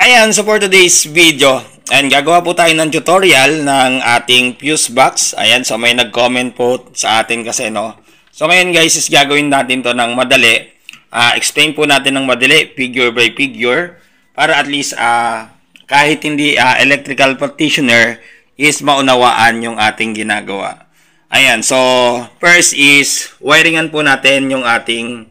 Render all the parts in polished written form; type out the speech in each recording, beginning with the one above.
Ayan, so for today's video, and gagawa po tayo ng tutorial ng ating fuse box. Ayan, so may nag-comment po sa atin kasi, no. So ngayon guys, is gagawin natin to ng madali. Explain po natin ng madali, figure by figure, para at least kahit hindi electrical practitioner is maunawaan yung ating ginagawa. Ayan, so first is wiringan po natin yung ating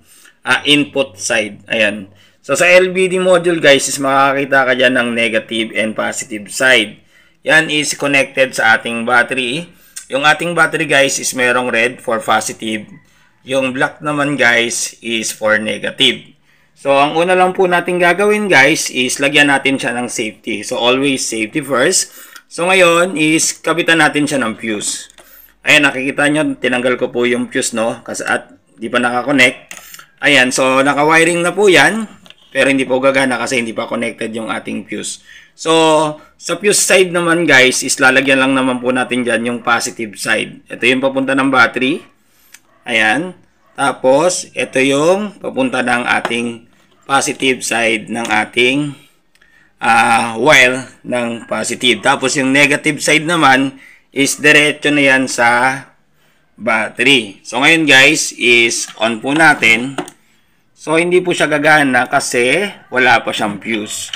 input side. Ayan. So, sa LVD module guys is makakita ka dyan ng negative and positive side. Yan is connected sa ating battery. Yung ating battery guys is merong red for positive. Yung black naman guys is for negative. So, ang una lang po natin gagawin guys is lagyan natin siya ng safety. So, always safety first. So, ngayon is kabitan natin siya ng fuse. Ayan, nakikita nyo, tinanggal ko po yung fuse, no? Kasi at di pa nakakonect. Ayan, so naka-wiring na po yan. Pero hindi po gagana kasi hindi pa connected yung ating fuse. So, sa fuse side naman guys, is lalagyan lang naman po natin dyan yung positive side. Ito yung papunta ng battery. Ayan. Tapos, ito yung papunta ng ating positive side ng ating wire ng positive. Tapos, yung negative side naman is diretso na yan sa battery. So, ngayon guys, is on po natin. So, hindi po siya gagana kasi wala pa siyang fuse.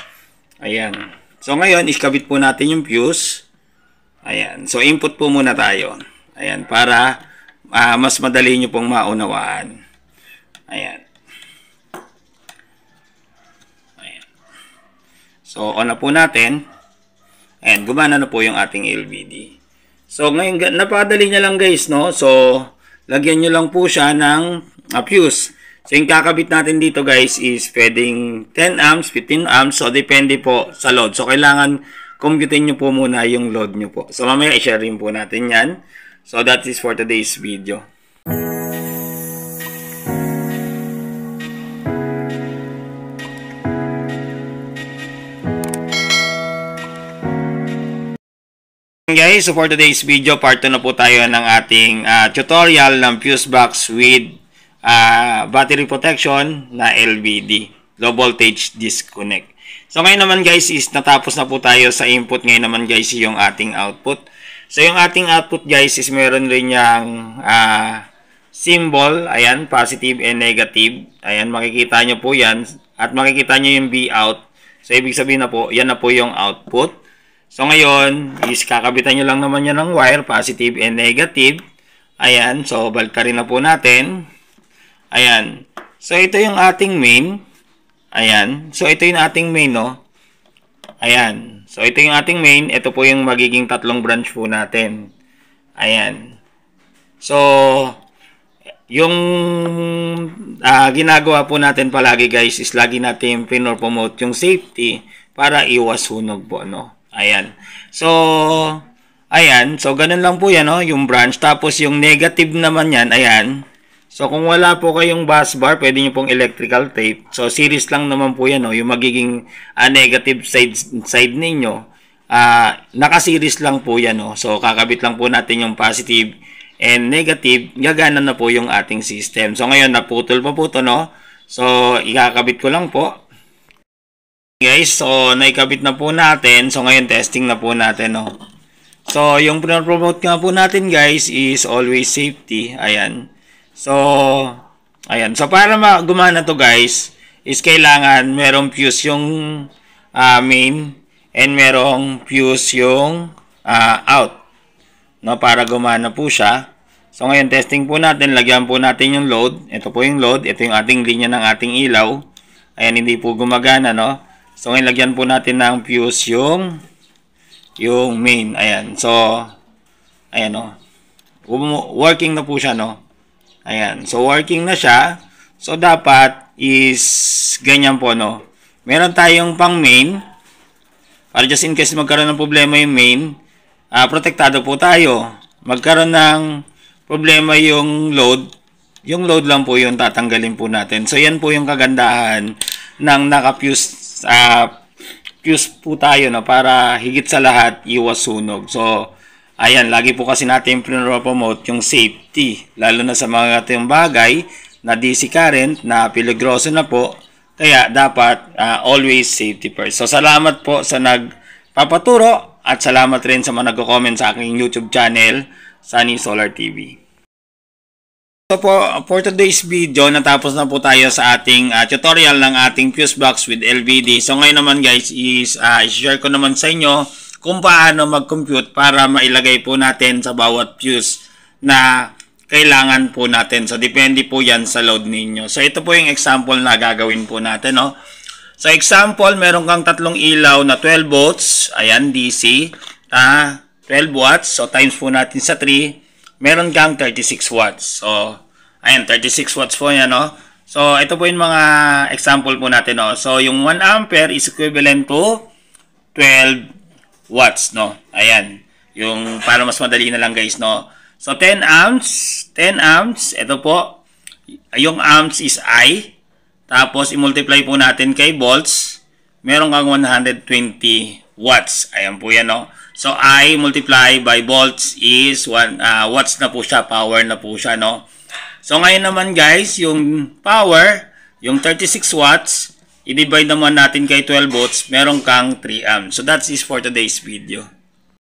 Ayan. So, ngayon, iskabit po natin yung fuse. Ayan. So, input po muna tayo. Ayan. Para mas madali nyo pong maunawaan. Ayan. Ayan. So, on na po natin. Ayan. Gumana na po yung ating LVD. So, ngayon, napadali niya lang guys, no? So, lagyan nyo lang po siya ng fuse. So, yung kakabit natin dito guys is pwedeng 10 amps, 15 amps. So, depende po sa load. So, kailangan computein nyo po muna yung load nyo po. So, mamaya i-share rin po natin yan. So, that is for today's video. Guys, so for today's video, part 2 na po tayo ng ating tutorial ng fuse box with battery protection na LVD, low voltage disconnect. So ngayon naman guys is natapos na po tayo sa input. Ngayon naman guys yung ating output. So yung ating output guys is meron rin yung symbol, ayan, positive and negative. Ayan, makikita nyo po yan at makikita nyo yung V out. So ibig sabihin na po, yan na po yung output. So ngayon is kakabitan nyo lang naman yan ng wire, positive and negative. Ayan, so balkarin na po natin. Ayan. So, ito yung ating main. Ayan. So, ito yung ating main, no? Ayan. So, ito yung ating main. Ito po yung magiging tatlong branch po natin. Ayan. So, yung ginagawa po natin palagi, guys, is lagi natin pinopromote yung safety para iwas sunog po, no? Ayan. So, ayan. So, ganun lang po yan, no? Yung branch. Tapos, yung negative naman yan, ayan. So, kung wala po kayong bus bar, pwede nyo pong electrical tape. So, series lang naman po yan, no? Yung magiging negative side ninyo. Naka-series lang po yan, no? So, kakabit lang po natin yung positive and negative. Gagana na po yung ating system. So, ngayon, naputol pa po ito, no? So, ikakabit ko lang po. Guys, so, naikabit na po natin. So, ngayon, testing na po natin, no? So, yung promote nga po natin, guys, is always safety. Ayan. So, ayan. So, para gumana to guys, is kailangan merong fuse yung main and merong fuse yung out. No, para gumana po siya. So, ngayon testing po natin. Lagyan po natin yung load. Ito po yung load. Ito yung ating linya ng ating ilaw. Ayan, hindi po gumagana, no? So, ngayon lagyan po natin ng fuse yung main. Ayan. So, ayan, no? Working na po siya, no? Ayan. So, working na siya. So, dapat is ganyan po, no? Meron tayong pang main. Para just in case magkaroon ng problema yung main, protektado po tayo. Magkaroon ng problema yung load lang po yung tatanggalin po natin. So, yan po yung kagandahan ng naka-fuse fuse po tayo, no? Para higit sa lahat, iwas sunog. So, ayan, lagi po kasi natin promote yung safety. Lalo na sa mga itong bagay na DC current na peligroso na po. Kaya dapat always safety first. So salamat po sa nagpapaturo at salamat rin sa mga nagko-comment sa aking YouTube channel, Sunny Solar TV. So for today's video, natapos na po tayo sa ating tutorial ng ating fuse box with LVD. So ngayon naman guys is i-share ko naman sa inyo kung paano mag-compute para mailagay po natin sa bawat fuse na kailangan po natin. So, depende po yan sa load ninyo. So, ito po yung example na gagawin po natin, no? So, example, meron kang tatlong ilaw na 12 volts. Ayan, DC. 12 watts. So, times po natin sa 3. Meron kang 36 watts. So, ayan, 36 watts po yan, no? So, ito po yung mga example po natin, no? So, yung 1 ampere is equivalent to 12 watts, no? Ayan. Yung, para mas madali na lang, guys, no? So, 10 amps, ito po, yung amps is I, tapos i-multiply po natin kay volts, meron kang 120 watts, ayan po yan, no? So, I multiply by volts is watts na po siya, power na po siya, no? So, ngayon naman guys, yung power, yung 36 watts, i-divide naman natin kay 12 volts, meron kang 3 amps. So, that is for today's video.